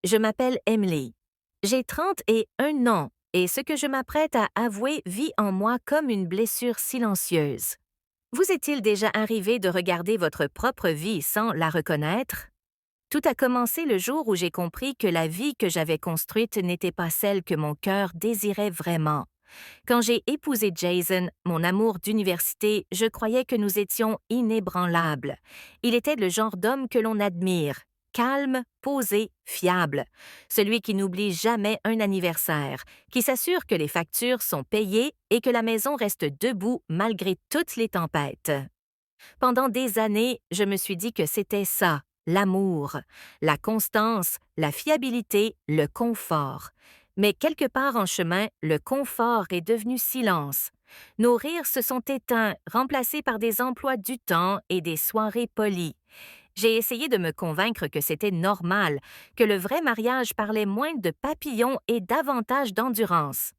Je m'appelle Emily. J'ai 31 ans et ce que je m'apprête à avouer vit en moi comme une blessure silencieuse. Vous est-il déjà arrivé de regarder votre propre vie sans la reconnaître? Tout a commencé le jour où j'ai compris que la vie que j'avais construite n'était pas celle que mon cœur désirait vraiment. Quand j'ai épousé Jason, mon amour d'université, je croyais que nous étions inébranlables. Il était le genre d'homme que l'on admire, calme, posé, fiable, celui qui n'oublie jamais un anniversaire, qui s'assure que les factures sont payées et que la maison reste debout malgré toutes les tempêtes. Pendant des années, je me suis dit que c'était ça, l'amour, la constance, la fiabilité, le confort. Mais quelque part en chemin, le confort est devenu silence. Nos rires se sont éteints, remplacés par des emplois du temps et des soirées polies. J'ai essayé de me convaincre que c'était normal, que le vrai mariage parlait moins de papillons et davantage d'endurance.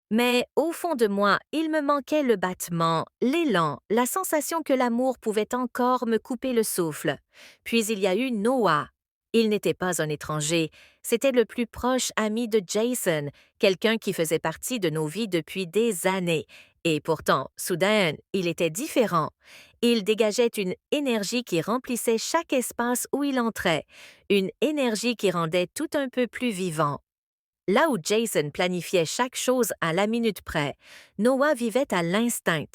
Mais au fond de moi, il me manquait le battement, l'élan, la sensation que l'amour pouvait encore me couper le souffle. Puis il y a eu Noah. Il n'était pas un étranger, c'était le plus proche ami de Jason, quelqu'un qui faisait partie de nos vies depuis des années. Et pourtant, soudain, il était différent. Il dégageait une énergie qui remplissait chaque espace où il entrait, une énergie qui rendait tout un peu plus vivant. Là où Jason planifiait chaque chose à la minute près, Noah vivait à l'instinct.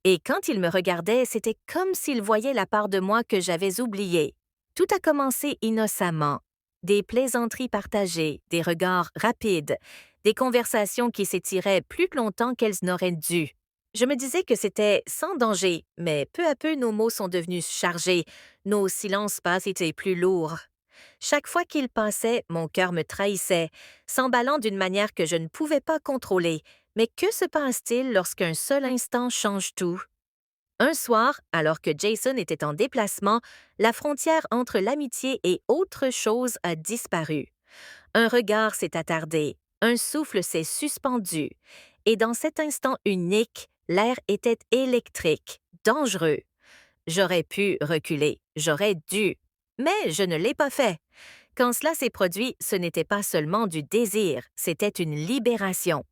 Et quand il me regardait, c'était comme s'il voyait la part de moi que j'avais oubliée. Tout a commencé innocemment. Des plaisanteries partagées, des regards rapides, des conversations qui s'étiraient plus longtemps qu'elles n'auraient dû. Je me disais que c'était sans danger, mais peu à peu nos mots sont devenus chargés, nos silences passent étaient plus lourds. Chaque fois qu'il passait, mon cœur me trahissait, s'emballant d'une manière que je ne pouvais pas contrôler. Mais que se passe-t-il lorsqu'un seul instant change tout? Un soir, alors que Jason était en déplacement, la frontière entre l'amitié et autre chose a disparu. Un regard s'est attardé, un souffle s'est suspendu, et dans cet instant unique, l'air était électrique, dangereux. J'aurais pu reculer, j'aurais dû, mais je ne l'ai pas fait. Quand cela s'est produit, ce n'était pas seulement du désir, c'était une libération.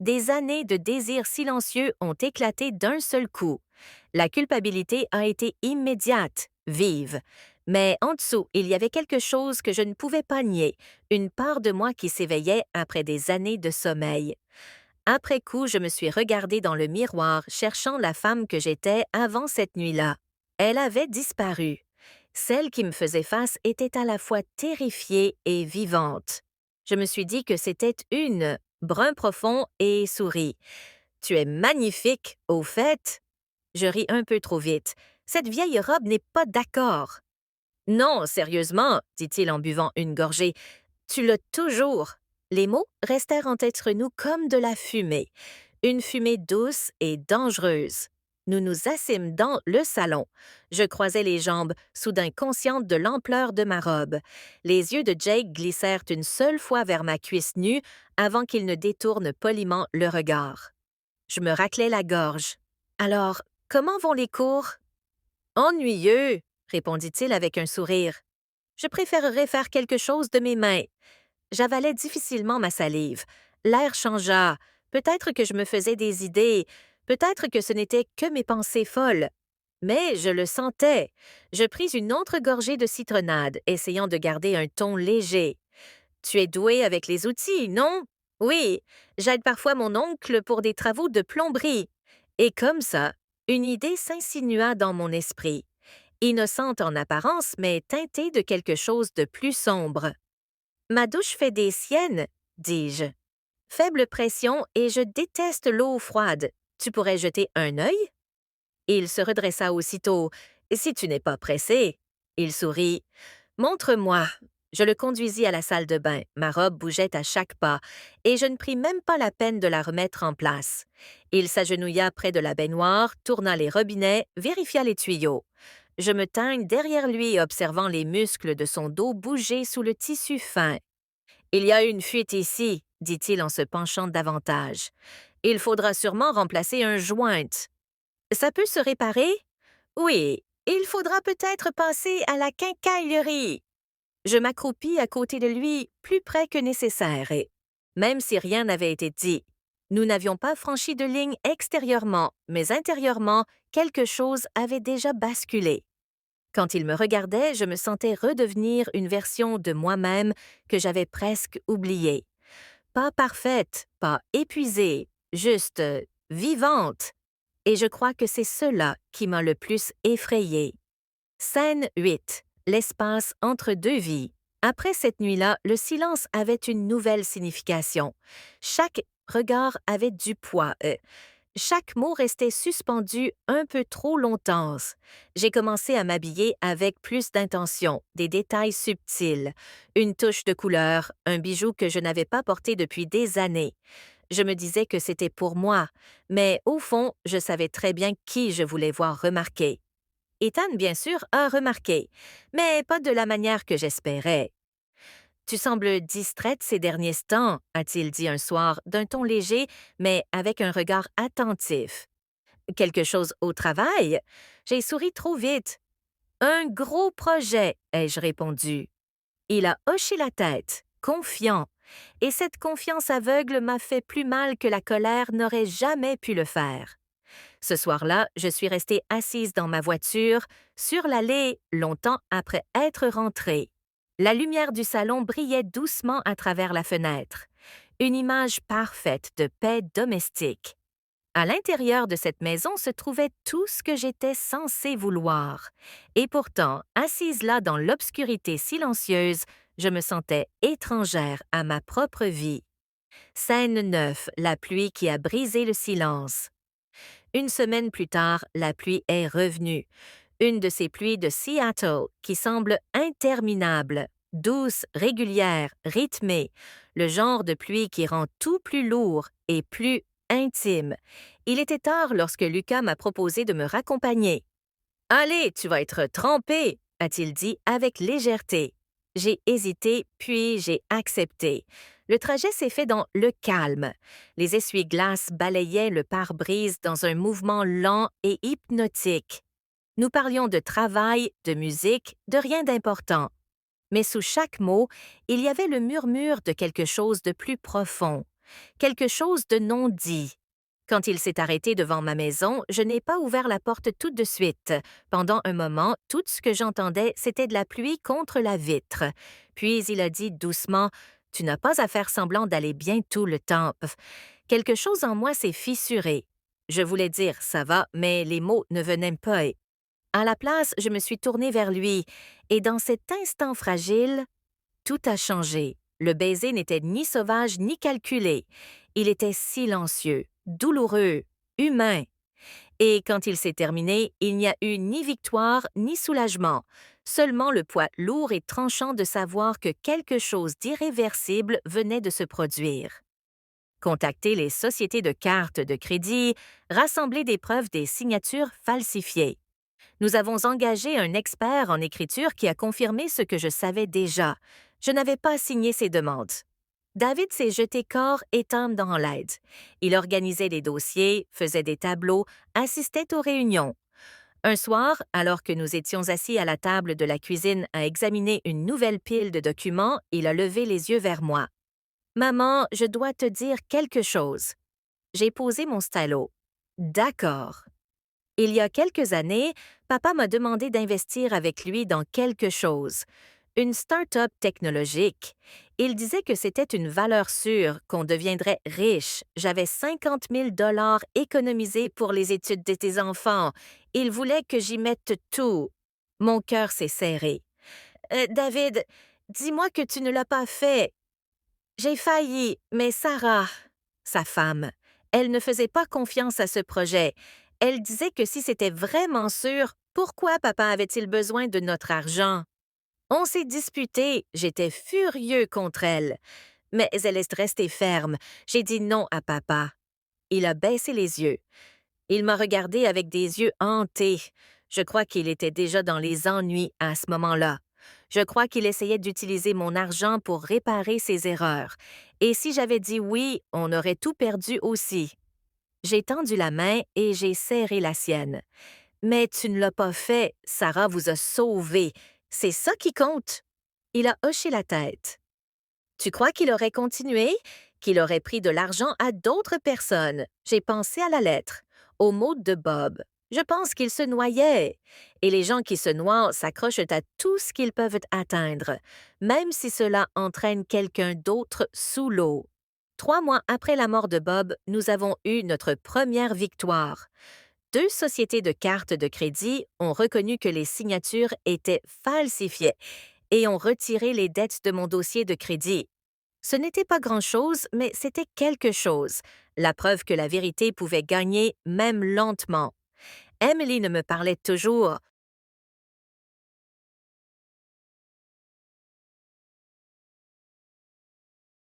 Des années de désir silencieux ont éclaté d'un seul coup. La culpabilité a été immédiate, vive. Mais en dessous, il y avait quelque chose que je ne pouvais pas nier, une part de moi qui s'éveillait après des années de sommeil. Après coup, je me suis regardée dans le miroir, cherchant la femme que j'étais avant cette nuit-là. Elle avait disparu. Celle qui me faisait face était à la fois terrifiée et vivante. Je me suis dit que c'était une, brun profond et sourit. Tu es magnifique, au fait. Je ris un peu trop vite. Cette vieille robe n'est pas d'accord. Non, sérieusement, dit-il en buvant une gorgée. Tu l'as toujours. Les mots restèrent entre nous comme de la fumée, une fumée douce et dangereuse. Nous nous assîmes dans le salon. Je croisai les jambes, soudain consciente de l'ampleur de ma robe. Les yeux de Jake glissèrent une seule fois vers ma cuisse nue avant qu'il ne détourne poliment le regard. Je me raclai la gorge. Alors, comment vont les cours? Ennuyeux, répondit-il avec un sourire. Je préférerais faire quelque chose de mes mains. J'avalais difficilement ma salive. L'air changea. Peut-être que je me faisais des idées. Peut-être que ce n'était que mes pensées folles. Mais je le sentais. Je pris une autre gorgée de citronnade, essayant de garder un ton léger. Tu es doué avec les outils, non? Oui, j'aide parfois mon oncle pour des travaux de plomberie. Et comme ça, une idée s'insinua dans mon esprit. Innocente en apparence, mais teintée de quelque chose de plus sombre. Ma douche fait des siennes, dis-je. Faible pression et je déteste l'eau froide. Tu pourrais jeter un œil? Il se redressa aussitôt. Si tu n'es pas pressé. Il sourit. Montre-moi. Je le conduisis à la salle de bain. Ma robe bougeait à chaque pas, et je ne pris même pas la peine de la remettre en place. Il s'agenouilla près de la baignoire, tourna les robinets, vérifia les tuyaux. Je me tins derrière lui, observant les muscles de son dos bouger sous le tissu fin. Il y a une fuite ici, dit-il en se penchant davantage. Il faudra sûrement remplacer un joint. Ça peut se réparer? Oui, il faudra peut-être passer à la quincaillerie. Je m'accroupis à côté de lui, plus près que nécessaire, et, même si rien n'avait été dit, nous n'avions pas franchi de ligne extérieurement, mais intérieurement, quelque chose avait déjà basculé. Quand il me regardait, je me sentais redevenir une version de moi-même que j'avais presque oubliée. Pas parfaite, pas épuisée, juste vivante. Et je crois que c'est cela qui m'a le plus effrayée. Scène 8. L'espace entre deux vies. Après cette nuit-là, le silence avait une nouvelle signification. Chaque regard avait du poids. Chaque mot restait suspendu un peu trop longtemps. J'ai commencé à m'habiller avec plus d'intention, des détails subtils, une touche de couleur, un bijou que je n'avais pas porté depuis des années. Je me disais que c'était pour moi, mais au fond, je savais très bien qui je voulais voir remarquer. Ethan, bien sûr, a remarqué, mais pas de la manière que j'espérais. Tu sembles distraite ces derniers temps, a-t-il dit un soir, d'un ton léger, mais avec un regard attentif. Quelque chose au travail? J'ai souri trop vite. Un gros projet, ai-je répondu. Il a hoché la tête, confiant, et cette confiance aveugle m'a fait plus mal que la colère n'aurait jamais pu le faire. Ce soir-là, je suis restée assise dans ma voiture, sur l'allée, longtemps après être rentrée. La lumière du salon brillait doucement à travers la fenêtre. Une image parfaite de paix domestique. À l'intérieur de cette maison se trouvait tout ce que j'étais censée vouloir. Et pourtant, assise là dans l'obscurité silencieuse, je me sentais étrangère à ma propre vie. Scène 9. La pluie qui a brisé le silence. Une semaine plus tard, la pluie est revenue. Une de ces pluies de Seattle qui semble interminable, douce, régulière, rythmée, le genre de pluie qui rend tout plus lourd et plus intime. Il était tard lorsque Lucas m'a proposé de me raccompagner. « Allez, tu vas être trempé, a-t-il dit avec légèreté. J'ai hésité, puis j'ai accepté. Le trajet s'est fait dans le calme. Les essuie-glaces balayaient le pare-brise dans un mouvement lent et hypnotique. Nous parlions de travail, de musique, de rien d'important. Mais sous chaque mot, il y avait le murmure de quelque chose de plus profond, quelque chose de non dit. Quand il s'est arrêté devant ma maison, je n'ai pas ouvert la porte tout de suite. Pendant un moment, tout ce que j'entendais, c'était de la pluie contre la vitre. Puis il a dit doucement, « Tu n'as pas à faire semblant d'aller bien tout le temps. » Quelque chose en moi s'est fissuré. Je voulais dire « ça va », mais les mots ne venaient pas. À la place, je me suis tournée vers lui, et dans cet instant fragile, tout a changé. Le baiser n'était ni sauvage ni calculé. Il était silencieux, douloureux, humain. Et quand il s'est terminé, il n'y a eu ni victoire ni soulagement, seulement le poids lourd et tranchant de savoir que quelque chose d'irréversible venait de se produire. Contacter les sociétés de cartes de crédit, rassembler des preuves des signatures falsifiées. Nous avons engagé un expert en écriture qui a confirmé ce que je savais déjà. Je n'avais pas signé ces demandes. David s'est jeté corps et âme dans l'aide. Il organisait des dossiers, faisait des tableaux, assistait aux réunions. Un soir, alors que nous étions assis à la table de la cuisine à examiner une nouvelle pile de documents, il a levé les yeux vers moi. « Maman, je dois te dire quelque chose. » J'ai posé mon stylo. « D'accord. » Il y a quelques années, papa m'a demandé d'investir avec lui dans quelque chose, une start-up technologique. Il disait que c'était une valeur sûre, qu'on deviendrait riche. J'avais 50 000 $ économisés pour les études de tes enfants. Il voulait que j'y mette tout. Mon cœur s'est serré. David, dis-moi que tu ne l'as pas fait. J'ai failli, mais Sarah, sa femme, elle ne faisait pas confiance à ce projet. Elle disait que si c'était vraiment sûr, pourquoi papa avait-il besoin de notre argent? On s'est disputé, j'étais furieux contre elle. Mais elle est restée ferme. J'ai dit non à papa. Il a baissé les yeux. Il m'a regardé avec des yeux hantés. Je crois qu'il était déjà dans les ennuis à ce moment-là. Je crois qu'il essayait d'utiliser mon argent pour réparer ses erreurs. Et si j'avais dit oui, on aurait tout perdu aussi. J'ai tendu la main et j'ai serré la sienne. « Mais tu ne l'as pas fait, Sarah vous a sauvé. C'est ça qui compte. » Il a hoché la tête. Tu crois qu'il aurait continué? Qu'il aurait pris de l'argent à d'autres personnes? J'ai pensé à la lettre, aux mots de Bob. Je pense qu'il se noyait. Et les gens qui se noient s'accrochent à tout ce qu'ils peuvent atteindre, même si cela entraîne quelqu'un d'autre sous l'eau. 3 mois après la mort de Bob, nous avons eu notre première victoire. 2 sociétés de cartes de crédit ont reconnu que les signatures étaient falsifiées et ont retiré les dettes de mon dossier de crédit. Ce n'était pas grand-chose, mais c'était quelque chose, la preuve que la vérité pouvait gagner même lentement. Emily ne me parlait toujours